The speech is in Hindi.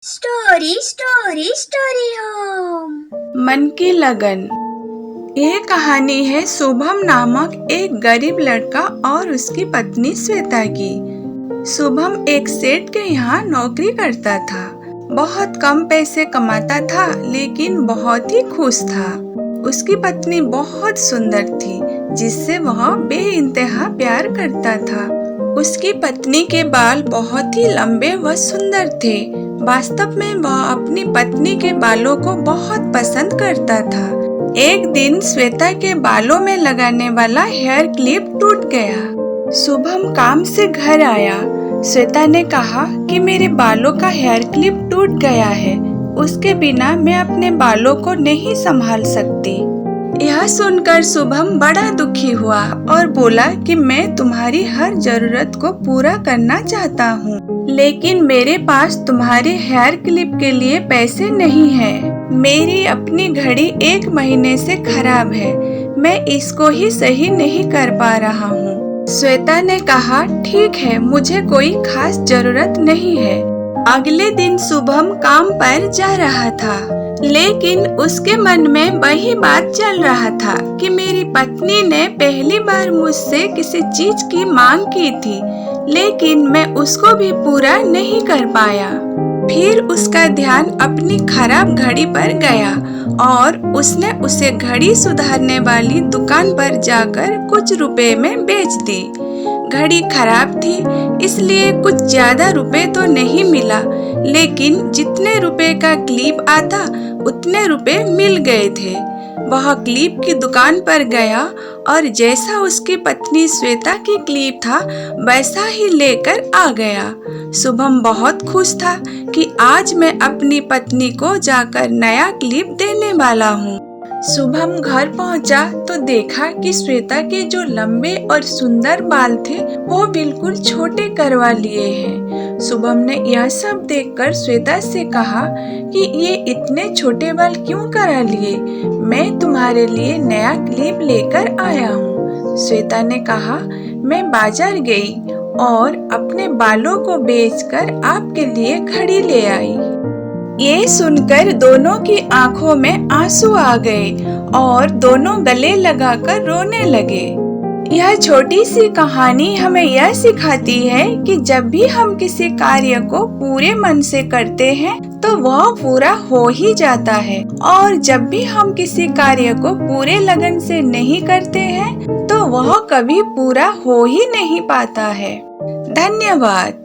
Story story story home. मन की लगन। ये कहानी है शुभम नामक एक गरीब लड़का और उसकी पत्नी श्वेता की। शुभम एक सेठ के यहाँ नौकरी करता था। बहुत कम पैसे कमाता था लेकिन बहुत ही खुश था। उसकी पत्नी बहुत सुंदर थी जिससे वह बेइंतहा प्यार करता था। उसकी पत्नी के बाल बहुत ही लंबे व सुंदर थे। वास्तव में वह अपनी पत्नी के बालों को बहुत पसंद करता था। एक दिन श्वेता के बालों में लगाने वाला हेयर क्लिप टूट गया। शुभम काम से घर आया। श्वेता ने कहा कि मेरे बालों का हेयर क्लिप टूट गया है, उसके बिना मैं अपने बालों को नहीं संभाल सकती। यह सुनकर शुभम बड़ा दुखी हुआ और बोला कि मैं तुम्हारी हर जरूरत को पूरा करना चाहता हूँ, लेकिन मेरे पास तुम्हारे हेयर क्लिप के लिए पैसे नहीं है। मेरी अपनी घड़ी 1 महीने से खराब है, मैं इसको ही सही नहीं कर पा रहा हूँ। श्वेता ने कहा, ठीक है, मुझे कोई खास जरूरत नहीं है। अगले दिन शुभम काम पर जा रहा था, लेकिन उसके मन में वही बात चल रहा था कि मेरी पत्नी ने पहली बार मुझसे किसी चीज की मांग की थी, लेकिन मैं उसको भी पूरा नहीं कर पाया। फिर उसका ध्यान अपनी खराब घड़ी पर गया और उसने उसे घड़ी सुधारने वाली दुकान पर जाकर कुछ रुपए में बेच दी। घड़ी खराब थी इसलिए कुछ ज्यादा रुपए तो नहीं मिला, लेकिन जितने रुपए का क्लिप आता उतने रुपए मिल गए थे। वह क्लिप की दुकान पर गया और जैसा उसकी पत्नी श्वेता की क्लिप था वैसा ही लेकर आ गया। शुभम बहुत खुश था कि आज मैं अपनी पत्नी को जाकर नया क्लिप देने वाला हूँ। शुभम घर पहुंचा तो देखा कि श्वेता के जो लंबे और सुंदर बाल थे वो बिल्कुल छोटे करवा लिए हैं। शुभम ने यह सब देखकर श्वेता से कहा कि ये इतने छोटे बाल क्यों करा लिए? मैं तुम्हारे लिए नया क्लिप लेकर आया हूँ। श्वेता ने कहा, मैं बाजार गई और अपने बालों को बेचकर आपके लिए घड़ी ले आई। ये सुनकर दोनों की आंखों में आंसू आ गए और दोनों गले लगाकर रोने लगे। यह छोटी सी कहानी हमें यह सिखाती है कि जब भी हम किसी कार्य को पूरे मन से करते हैं तो वह पूरा हो ही जाता है, और जब भी हम किसी कार्य को पूरे लगन से नहीं करते हैं तो वह कभी पूरा हो ही नहीं पाता है। धन्यवाद।